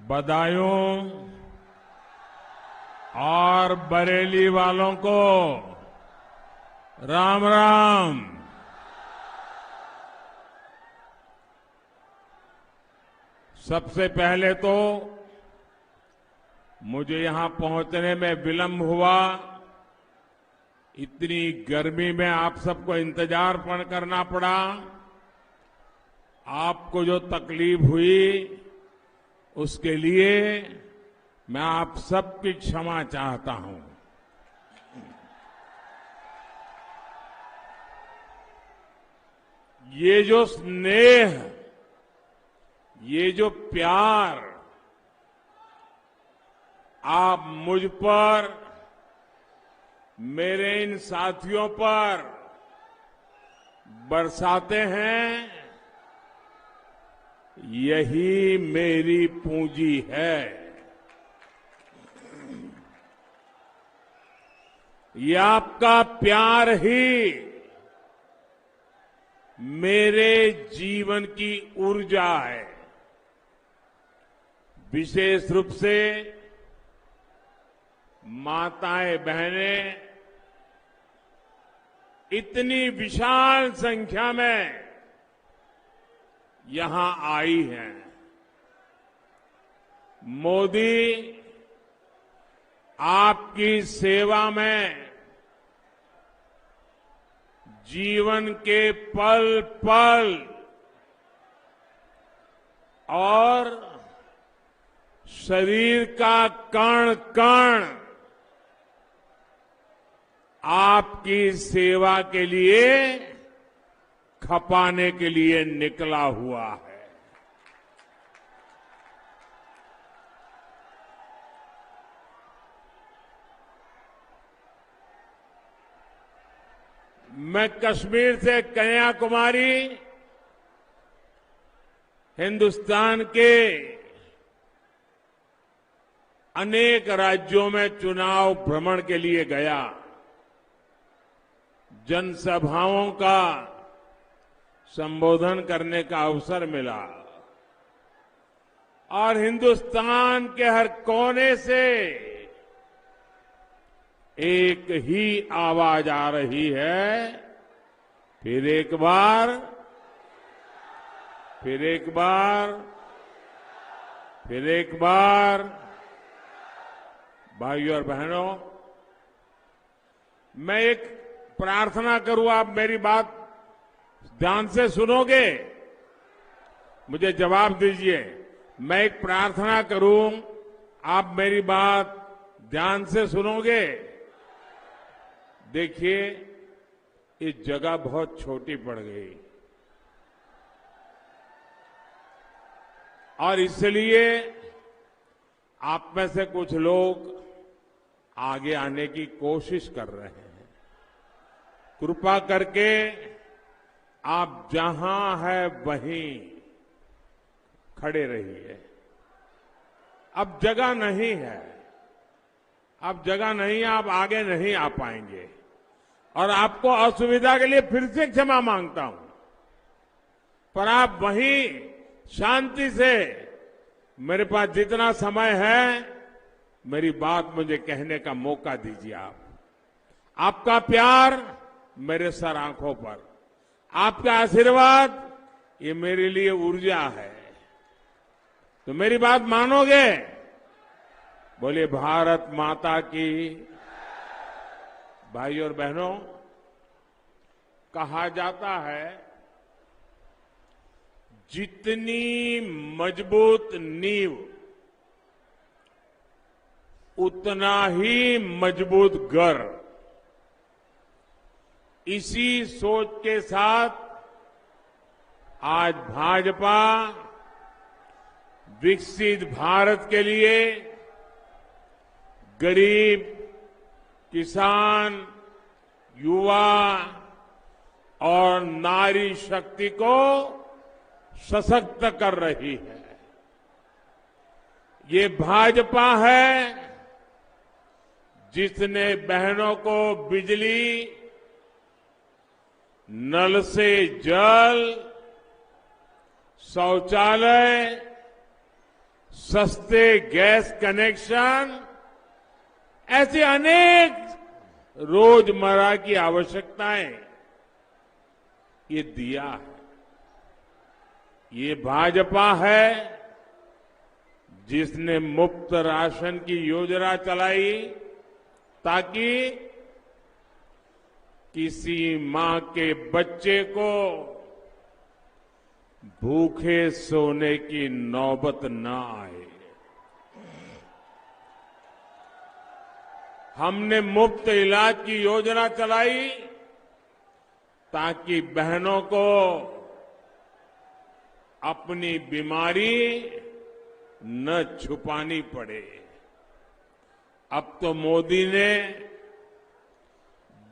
बदायूं और बरेली वालों को राम राम। सबसे पहले तो मुझे यहां पहुंचने में विलंब हुआ। इतनी गर्मी में आप सबको इंतजार करना पड़ा। आपको जो तकलीफ हुई उसके लिए मैं आप सबकी क्षमा चाहता हूं। ये जो स्नेह, ये जो प्यार आप मुझ पर, मेरे इन साथियों पर बरसाते हैं, यही मेरी पूंजी है। ये आपका प्यार ही मेरे जीवन की ऊर्जा है। विशेष रूप से माताएं, बहनें इतनी विशाल संख्या में यहां आई हैं। मोदी आपकी सेवा में जीवन के पल पल और शरीर का कण कण आपकी सेवा के लिए खपाने के लिए निकला हुआ है। मैं कश्मीर से कन्याकुमारी, हिंदुस्तान के अनेक राज्यों में चुनाव भ्रमण के लिए गया। जनसभाओं का संबोधन करने का अवसर मिला और हिंदुस्तान के हर कोने से एक ही आवाज आ रही है, फिर एक बार, फिर एक बार, फिर एक बार। भाइयों और बहनों, मैं एक प्रार्थना करूं, आप मेरी बात ध्यान से सुनोगे? मुझे जवाब दीजिए। मैं एक प्रार्थना करूं, आप मेरी बात ध्यान से सुनोगे? देखिए, ये जगह बहुत छोटी पड़ गई और इसलिए आप में से कुछ लोग आगे आने की कोशिश कर रहे हैं। कृपा करके आप जहां है वहीं खड़े रहिए। अब जगह नहीं है, अब जगह नहीं है, आप आगे नहीं आ पाएंगे और आपको असुविधा के लिए फिर से क्षमा मांगता हूं, पर आप वहीं शांति से, मेरे पास जितना समय है, मेरी बात मुझे कहने का मौका दीजिए। आपका प्यार मेरे सर आंखों पर, आपका आशीर्वाद ये मेरे लिए ऊर्जा है। तो मेरी बात मानोगे? बोलिए भारत माता की। भाइयों और बहनों, कहा जाता है जितनी मजबूत नींव उतना ही मजबूत घर। इसी सोच के साथ आज भाजपा विकसित भारत के लिए गरीब, किसान, युवा और नारी शक्ति को सशक्त कर रही है। ये भाजपा है जिसने बहनों को बिजली, नल से जल, शौचालय, सस्ते गैस कनेक्शन, ऐसे अनेक रोजमर्रा की आवश्यकताएं ये दिया है। ये भाजपा है जिसने मुफ्त राशन की योजना चलाई ताकि किसी मां के बच्चे को भूखे सोने की नौबत न आए। हमने मुफ्त इलाज की योजना चलाई ताकि बहनों को अपनी बीमारी न छुपानी पड़े। अब तो मोदी ने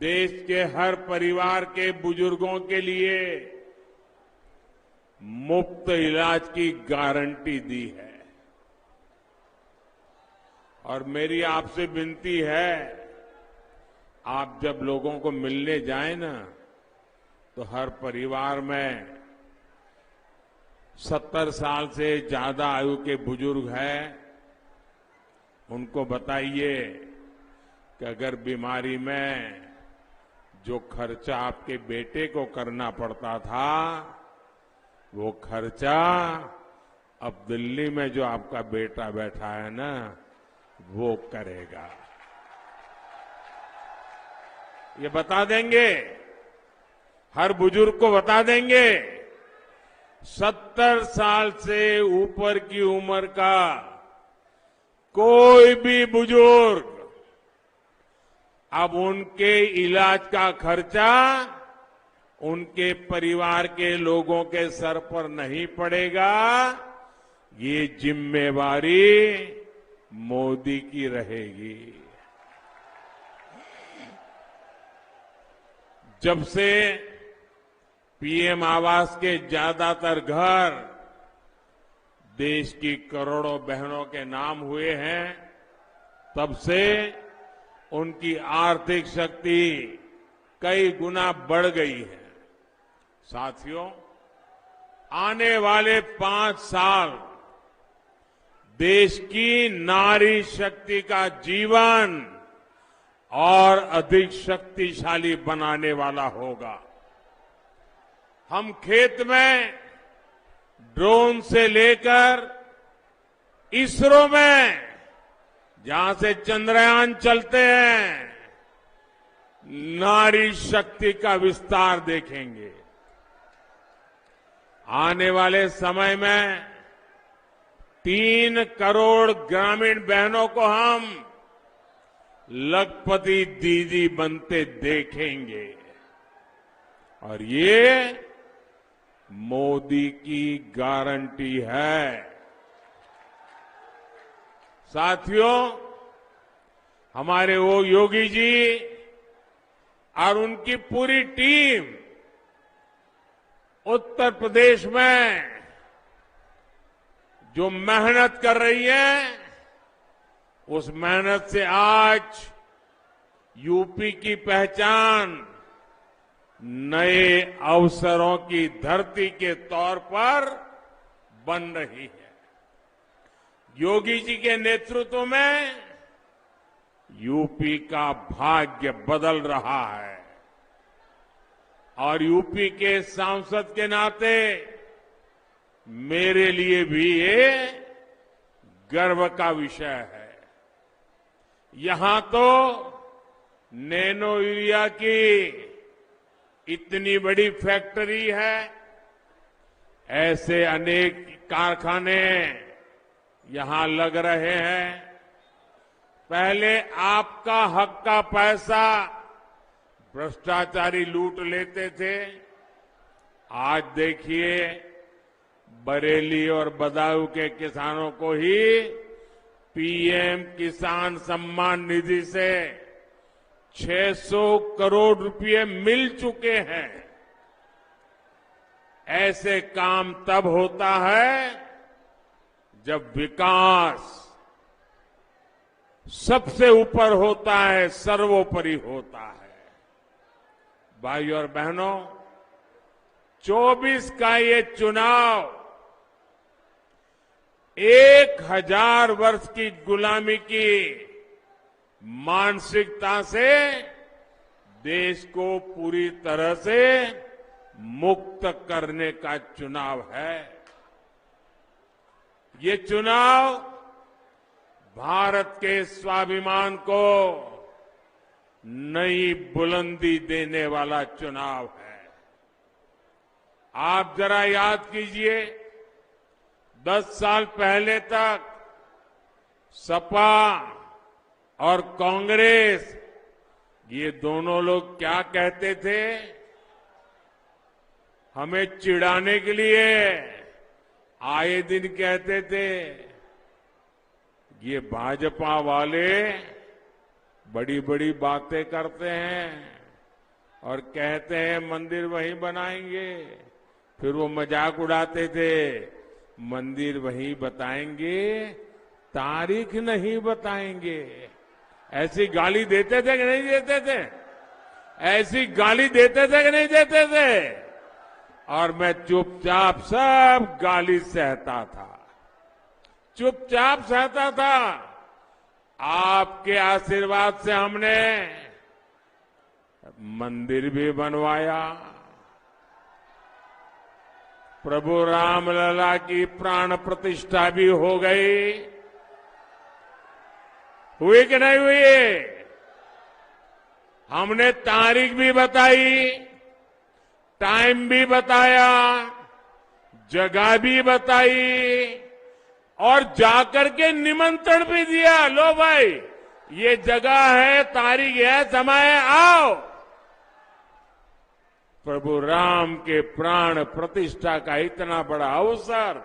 देश के हर परिवार के बुजुर्गों के लिए मुफ्त इलाज की गारंटी दी है। और मेरी आपसे विनती है, आप जब लोगों को मिलने जाएं ना, तो हर परिवार में 70 साल से ज्यादा आयु के बुजुर्ग हैं, उनको बताइए कि अगर बीमारी में जो खर्चा आपके बेटे को करना पड़ता था, वो खर्चा अब दिल्ली में जो आपका बेटा बैठा है ना, वो करेगा। ये बता देंगे, हर बुजुर्ग को बता देंगे। 70 साल से ऊपर की उम्र का कोई भी बुजुर्ग अब उनके इलाज का खर्चा उनके परिवार के लोगों के सर पर नहीं पड़ेगा। ये जिम्मेवारी मोदी की रहेगी। जब से पीएम आवास के ज्यादातर घर देश की करोड़ों बहनों के नाम हुए हैं, तब से उनकी आर्थिक शक्ति कई गुना बढ़ गई है। साथियों, आने वाले 5 साल देश की नारी शक्ति का जीवन और अधिक शक्तिशाली बनाने वाला होगा। हम खेत में ड्रोन से लेकर इसरो में जहां से चंद्रयान चलते हैं, नारी शक्ति का विस्तार देखेंगे। आने वाले समय में 3 करोड़ ग्रामीण बहनों को हम लखपति दीदी बनते देखेंगे। और ये मोदी की गारंटी है। साथियों, हमारे वो योगी जी और उनकी पूरी टीम उत्तर प्रदेश में जो मेहनत कर रही है, उस मेहनत से आज यूपी की पहचान नए अवसरों की धरती के तौर पर बन रही है। योगी जी के नेतृत्व में यूपी का भाग्य बदल रहा है। और यूपी के सांसद के नाते मेरे लिए भी ये गर्व का विषय है। यहां तो नैनो यूरिया की इतनी बड़ी फैक्ट्री है, ऐसे अनेक कारखाने यहां लग रहे हैं। पहले आपका हक का पैसा भ्रष्टाचारी लूट लेते थे। आज देखिए, बरेली और बदायूं के किसानों को ही पीएम किसान सम्मान निधि से 600 करोड़ रुपए मिल चुके हैं। ऐसे काम तब होता है जब विकास सबसे ऊपर होता है, सर्वोपरि होता है। भाइयों और बहनों, 24 का ये चुनाव 1000 वर्ष की गुलामी की मानसिकता से देश को पूरी तरह से मुक्त करने का चुनाव है। ये चुनाव भारत के स्वाभिमान को नई बुलंदी देने वाला चुनाव है। आप जरा याद कीजिए, 10 साल पहले तक सपा और कांग्रेस, ये दोनों लोग क्या कहते थे? हमें चिढ़ाने के लिए आए दिन कहते थे, ये भाजपा वाले बड़ी बड़ी बातें करते हैं और कहते हैं मंदिर वहीं बनाएंगे। फिर वो मजाक उड़ाते थे, मंदिर वहीं बताएंगे, तारीख नहीं बताएंगे। ऐसी गाली देते थे कि नहीं देते थे? ऐसी गाली देते थे कि नहीं देते थे? और मैं चुपचाप सब गाली सहता था, चुपचाप सहता था। आपके आशीर्वाद से हमने मंदिर भी बनवाया, प्रभु रामलला की प्राण प्रतिष्ठा भी हो गई। हुई कि नहीं हुई? हमने तारीख भी बताई, टाइम भी बताया, जगह भी बताई और जाकर के निमंत्रण भी दिया। लो भाई, ये जगह है, तारीख है, समय है, आओ। प्रभु राम के प्राण प्रतिष्ठा का इतना बड़ा अवसर,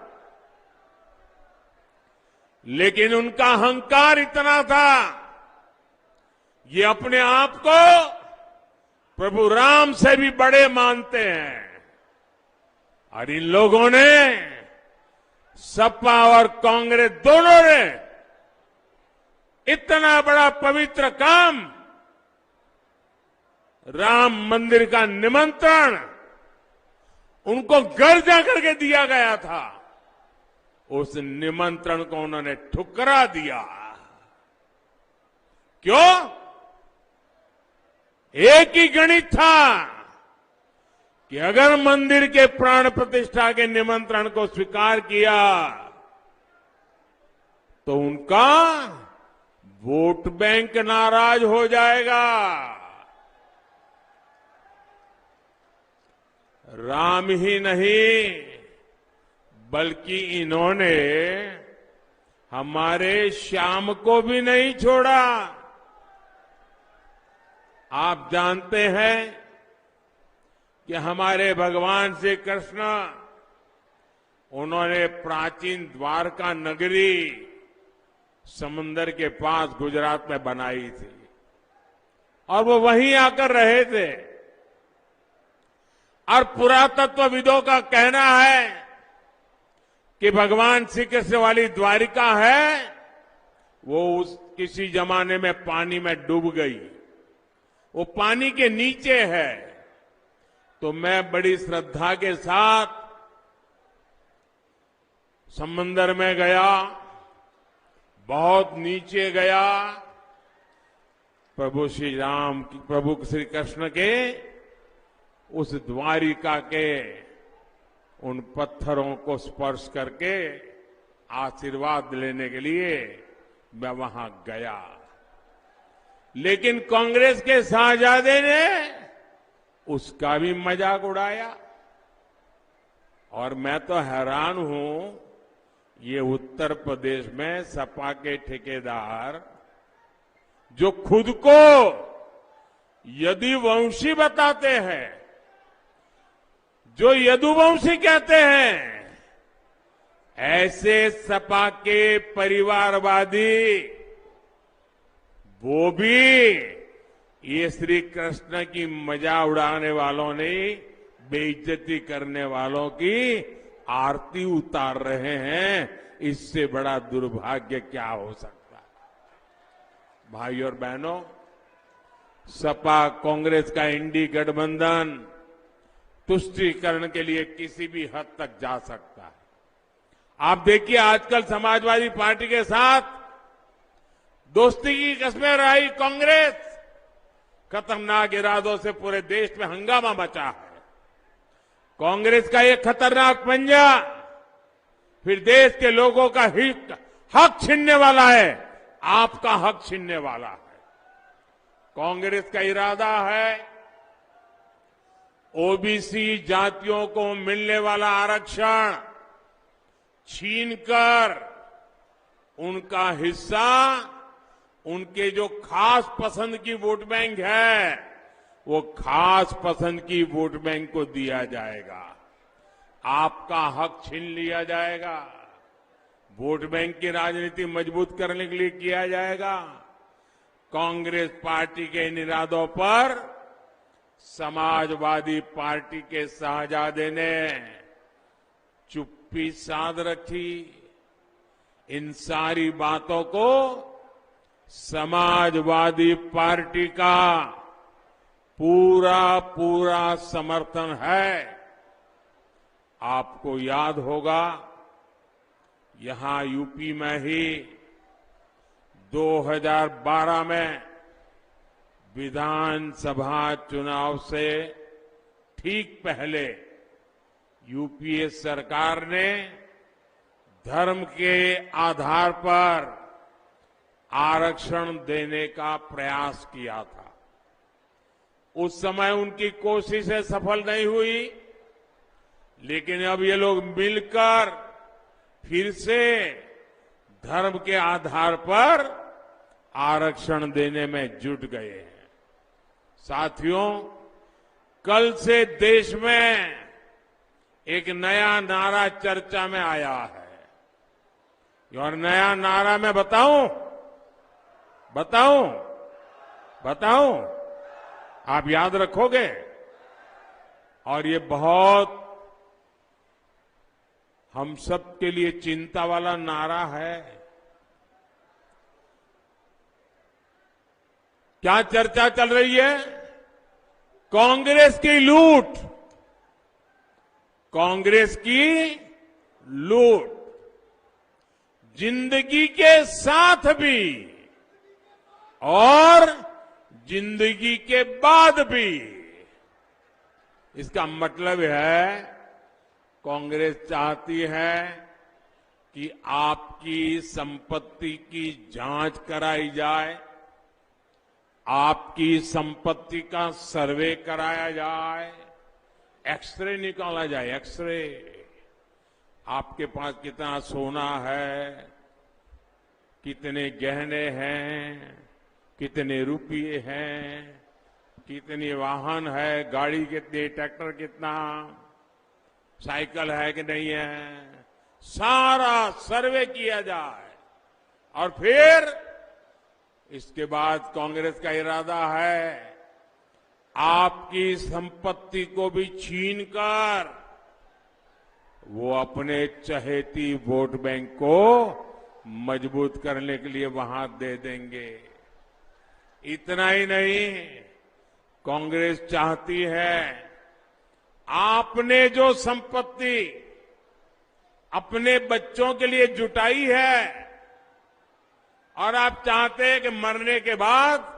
लेकिन उनका अहंकार इतना था, ये अपने आप को प्रभु राम से भी बड़े मानते हैं। और इन लोगों ने, सपा और कांग्रेस दोनों ने, इतना बड़ा पवित्र काम, राम मंदिर का निमंत्रण उनको घर जाकर के दिया गया था, उस निमंत्रण को उन्होंने ठुकरा दिया। क्यों? एक ही गणित था कि अगर मंदिर के प्राण प्रतिष्ठा के निमंत्रण को स्वीकार किया तो उनका वोट बैंक नाराज हो जाएगा। राम ही नहीं, बल्कि इन्होंने हमारे श्याम को भी नहीं छोड़ा। आप जानते हैं कि हमारे भगवान श्री कृष्ण, उन्होंने प्राचीन द्वारका नगरी समुंदर के पास गुजरात में बनाई थी और वो वहीं आकर रहे थे। और पुरातत्वविदों का कहना है कि भगवान श्री कृष्ण वाली द्वारिका है, वो किसी जमाने में पानी में डूब गई, वो पानी के नीचे है। तो मैं बड़ी श्रद्धा के साथ समंदर में गया, बहुत नीचे गया, प्रभु श्री राम, प्रभु श्री कृष्ण के उस द्वारिका के उन पत्थरों को स्पर्श करके आशीर्वाद लेने के लिए मैं वहां गया। लेकिन कांग्रेस के शाहजादे ने उसका भी मजाक उड़ाया और मैं तो हैरान हूं, ये उत्तर प्रदेश में सपा के ठेकेदार जो खुद को यदुवंशी बताते हैं, जो यदुवंशी कहते हैं, ऐसे सपा के परिवारवादी वो भी ये श्री कृष्ण की मजा उड़ाने वालों ने, बेइज्जती करने वालों की आरती उतार रहे हैं। इससे बड़ा दुर्भाग्य क्या हो सकता है? भाई और बहनों, सपा कांग्रेस का इंडी गठबंधन तुष्टीकरण के लिए किसी भी हद तक जा सकता है। आप देखिए आजकल समाजवादी पार्टी के साथ दोस्ती की कस्में रही कांग्रेस, खतरनाक इरादों से पूरे देश में हंगामा मचा है। कांग्रेस का ये खतरनाक पंजा फिर देश के लोगों का हक छीनने वाला है, आपका हक छीनने वाला है। कांग्रेस का इरादा है ओबीसी जातियों को मिलने वाला आरक्षण छीनकर उनका हिस्सा उनके जो खास पसंद की वोट बैंक है वो खास पसंद की वोट बैंक को दिया जाएगा। आपका हक छीन लिया जाएगा। वोट बैंक की राजनीति मजबूत करने के लिए किया जाएगा। कांग्रेस पार्टी के इन इरादों पर समाजवादी पार्टी के शाहजादे ने चुप्पी साध रखी। इन सारी बातों को समाजवादी पार्टी का पूरा समर्थन है। आपको याद होगा यहां यूपी में ही 2012 में विधानसभा चुनाव से ठीक पहले यूपीए सरकार ने धर्म के आधार पर आरक्षण देने का प्रयास किया था। उस समय उनकी कोशिशें सफल नहीं हुई, लेकिन अब ये लोग मिलकर फिर से धर्म के आधार पर आरक्षण देने में जुट गए हैं। साथियों, कल से देश में एक नया नारा चर्चा में आया है। और नया नारा मैं बताऊं? आप याद रखोगे? और ये बहुत हम सब के लिए चिंता वाला नारा है। क्या चर्चा चल रही है? कांग्रेस की लूट, कांग्रेस की लूट जिंदगी के साथ भी और जिंदगी के बाद भी। इसका मतलब है कांग्रेस चाहती है कि आपकी संपत्ति की जांच कराई जाए, आपकी संपत्ति का सर्वे कराया जाए, एक्सरे निकाला जाए। एक्सरे, आपके पास कितना सोना है, कितने गहने हैं, कितने रुपये हैं, कितनी वाहन है, गाड़ी कितनी, ट्रैक्टर कितना, साइकिल है कि नहीं है, सारा सर्वे किया जाए। और फिर इसके बाद कांग्रेस का इरादा है आपकी संपत्ति को भी छीनकर वो अपने चहेती वोट बैंक को मजबूत करने के लिए वहां दे देंगे। इतना ही नहीं, कांग्रेस चाहती है आपने जो संपत्ति अपने बच्चों के लिए जुटाई है और आप चाहते हैं कि मरने के बाद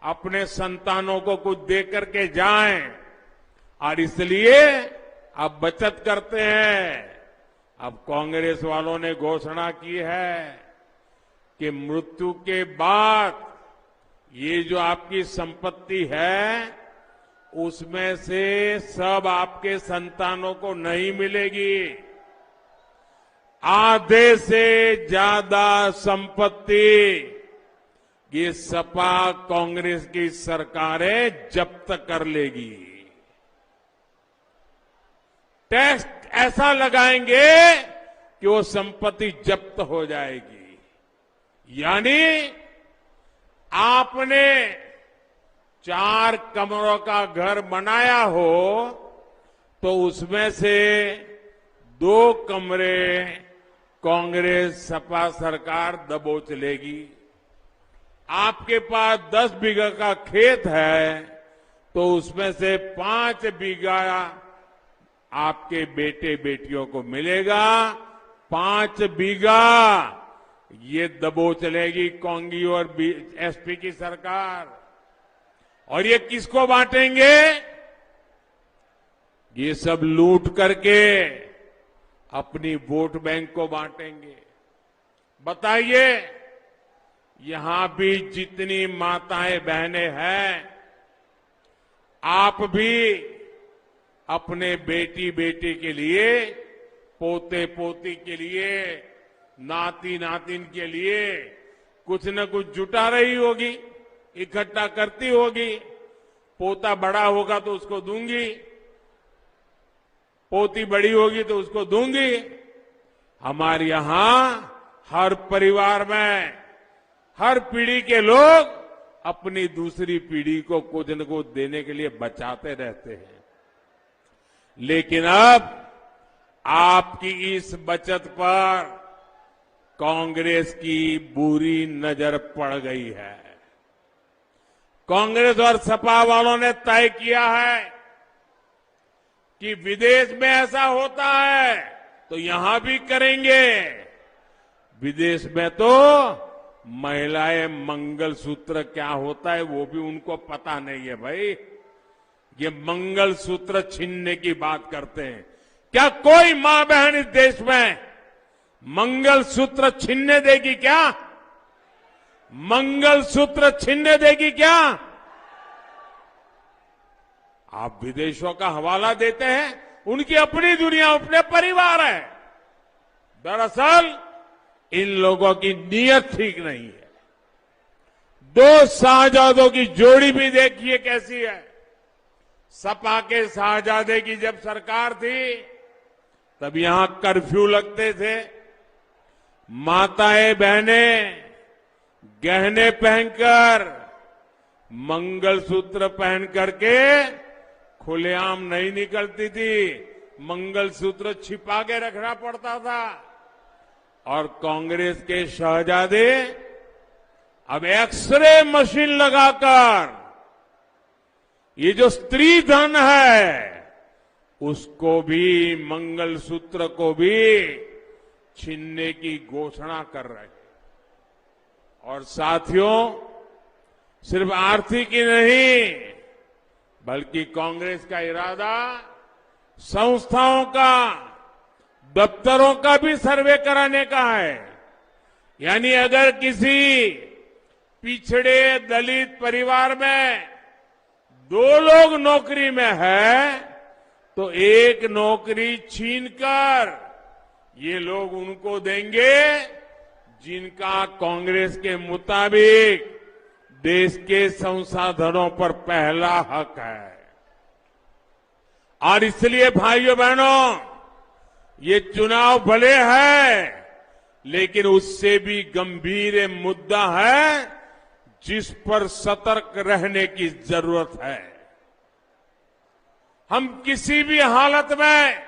अपने संतानों को कुछ दे करके जाएं, और इसलिए अब बचत करते हैं। अब कांग्रेस वालों ने घोषणा की है कि मृत्यु के बाद ये जो आपकी संपत्ति है उसमें से सब आपके संतानों को नहीं मिलेगी। आधे से ज्यादा संपत्ति ये सपा कांग्रेस की सरकारें जब्त कर लेगी। टैक्स ऐसा लगाएंगे कि वो संपत्ति जब्त हो जाएगी। यानी आपने 4 कमरों का घर बनाया हो तो उसमें से 2 कमरे कांग्रेस सपा सरकार दबोच लेगी। आपके पास 10 बीघा का खेत है तो उसमें से 5 बीघा आपके बेटे बेटियों को मिलेगा, 5 बीघा ये दबोच लेगी कांग्रेस और एसपी की सरकार। और ये किसको बांटेंगे? ये सब लूट करके अपनी वोट बैंक को बांटेंगे। बताइए, यहां भी जितनी माताएं बहनें हैं, आप भी अपने बेटी बेटी के लिए, पोते पोती के लिए, नाती नातिन के लिए कुछ न कुछ जुटा रही होगी, इकट्ठा करती होगी। पोता बड़ा होगा तो उसको दूंगी, पोती बड़ी होगी तो उसको दूंगी। हमारे यहां हर परिवार में हर पीढ़ी के लोग अपनी दूसरी पीढ़ी को कुछ न कुछ देने के लिए बचाते रहते हैं। लेकिन अब आपकी इस बचत पर कांग्रेस की बुरी नजर पड़ गई है। कांग्रेस और सपा वालों ने तय किया है कि विदेश में ऐसा होता है तो यहां भी करेंगे। विदेश में तो महिलाएं मंगलसूत्र क्या होता है वो भी उनको पता नहीं है भाई। ये मंगलसूत्र छीनने की बात करते हैं। क्या कोई मां बहन इस देश में मंगलसूत्र छीनने देगी क्या? मंगलसूत्र छीनने देगी क्या? आप विदेशों का हवाला देते हैं, उनकी अपनी दुनिया, अपने परिवार है। दरअसल इन लोगों की नीयत ठीक नहीं है। 2 शाहजादों की जोड़ी भी देखिए कैसी है। सपा के शाहजादे की जब सरकार थी तब यहां कर्फ्यू लगते थे। माताएं बहनें गहने पहनकर, मंगलसूत्र पहन करके खुलेआम नहीं निकलती थी। मंगलसूत्र छिपा के रखना पड़ता था। और कांग्रेस के शहजादे अब एक्सरे मशीन लगाकर ये जो स्त्री धन है उसको भी, मंगलसूत्र को भी छीनने की घोषणा कर रहे हैं। और साथियों, सिर्फ आर्थिक ही नहीं बल्कि कांग्रेस का इरादा संस्थाओं का, दफ्तरों का भी सर्वे कराने का है। यानी अगर किसी पिछड़े दलित परिवार में 2 लोग नौकरी में है तो 1 नौकरी छीनकर ये लोग उनको देंगे जिनका कांग्रेस के मुताबिक देश के संसाधनों पर पहला हक है। और इसलिए भाइयों बहनों, ये चुनाव भले है लेकिन उससे भी गंभीर मुद्दा है जिस पर सतर्क रहने की जरूरत है। हम किसी भी हालत में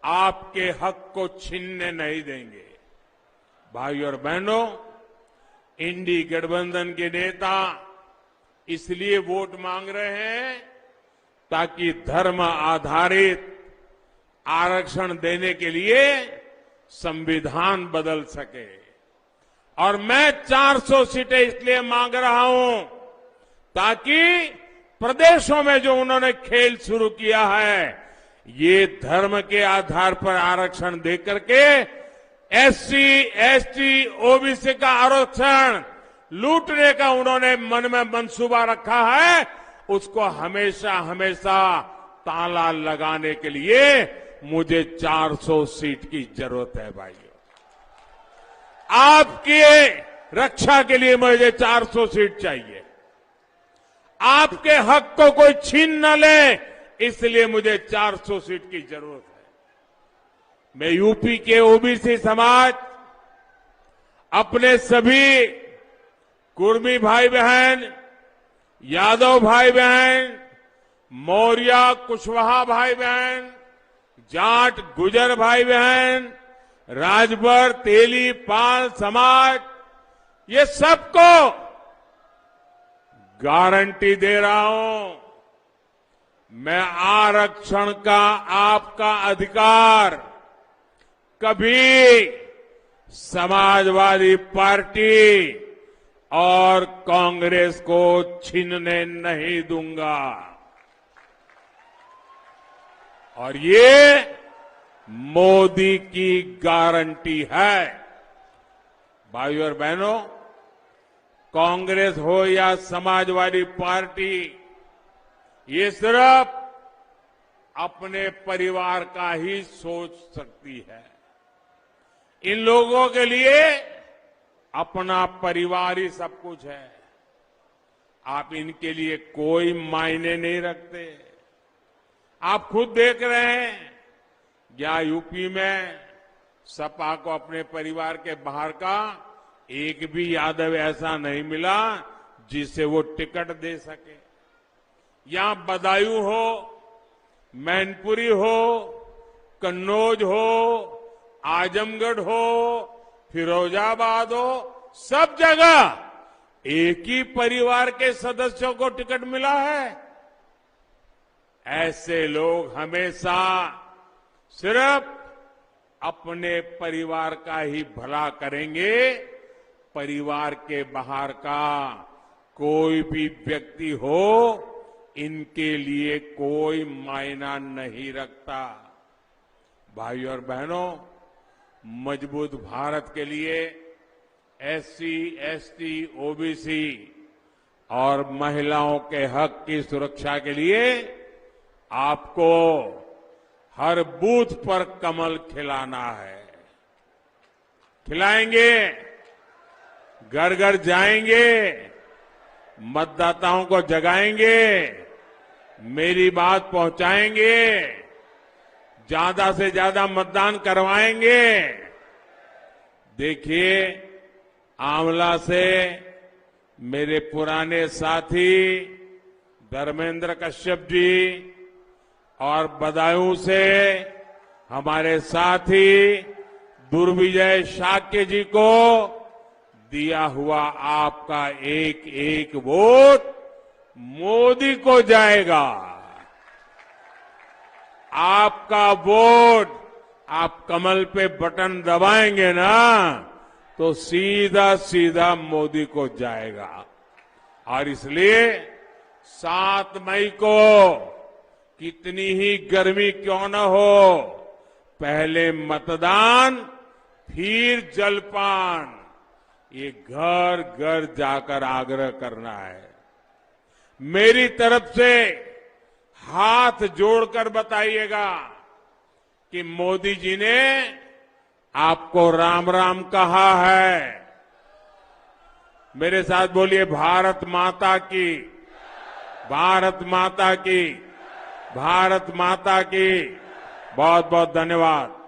आपके हक को छीनने नहीं देंगे। भाइयों और बहनों, इंडी गठबंधन के नेता इसलिए वोट मांग रहे हैं ताकि धर्म आधारित आरक्षण देने के लिए संविधान बदल सके। और मैं 400 सीटें इसलिए मांग रहा हूं ताकि प्रदेशों में जो उन्होंने खेल शुरू किया है, ये धर्म के आधार पर आरक्षण देकर के एससी, एसटी, ओबीसी का आरक्षण लूटने का उन्होंने मन में मंसूबा रखा है, उसको हमेशा हमेशा ताला लगाने के लिए मुझे 400 सीट की जरूरत है भाइयों। आपकी रक्षा के लिए मुझे 400 सीट चाहिए। आपके हक को कोई छीन न ले, इसलिए मुझे 400 सीट की जरूरत है। मैं यूपी के ओबीसी समाज, अपने सभी कुर्मी भाई बहन, यादव भाई बहन, मौर्य कुशवाहा भाई बहन, जाट गुजर भाई बहन, राजभर तेली पाल समाज, ये सबको गारंटी दे रहा हूं, मैं आरक्षण का आपका अधिकार कभी समाजवादी पार्टी और कांग्रेस को छीनने नहीं दूंगा। और ये मोदी की गारंटी है। भाइयों और बहनों, कांग्रेस हो या समाजवादी पार्टी, ये सिर्फ अपने परिवार का ही सोच सकती है। इन लोगों के लिए अपना परिवार ही सब कुछ है। आप इनके लिए कोई मायने नहीं रखते। आप खुद देख रहे हैं, या यूपी में सपा को अपने परिवार के बाहर का एक भी यादव ऐसा नहीं मिला जिसे वो टिकट दे सके। यहां बदायूं हो, मैनपुरी हो, कन्नौज हो, आजमगढ़ हो, फिरोजाबाद हो, सब जगह एक ही परिवार के सदस्यों को टिकट मिला है। ऐसे लोग हमेशा सिर्फ अपने परिवार का ही भला करेंगे। परिवार के बाहर का कोई भी व्यक्ति हो, इनके लिए कोई मायना नहीं रखता। भाइयों और बहनों, मजबूत भारत के लिए एससी, एसटी, ओबीसी और महिलाओं के हक की सुरक्षा के लिए आपको हर बूथ पर कमल खिलाना है। खिलाएंगे, घर घर जाएंगे, मतदाताओं को जगाएंगे, मेरी बात पहुंचाएंगे, ज्यादा से ज्यादा मतदान करवाएंगे। देखिए, आंवला से मेरे पुराने साथी धर्मेंद्र कश्यप जी और बदायूं से हमारे साथी दुर्विजय शाक्य जी को दिया हुआ आपका एक एक वोट मोदी को जाएगा। आपका वोट, आप कमल पे बटन दबाएंगे ना, तो सीधा सीधा मोदी को जाएगा। और इसलिए 7 मई को कितनी ही गर्मी क्यों न हो, पहले मतदान फिर जलपान, ये घर घर जाकर आग्रह करना है। मेरी तरफ से हाथ जोड़कर बताइएगा कि मोदी जी ने आपको राम राम कहा है। मेरे साथ बोलिए, भारत माता की, भारत माता की, भारत माता की। बहुत बहुत धन्यवाद।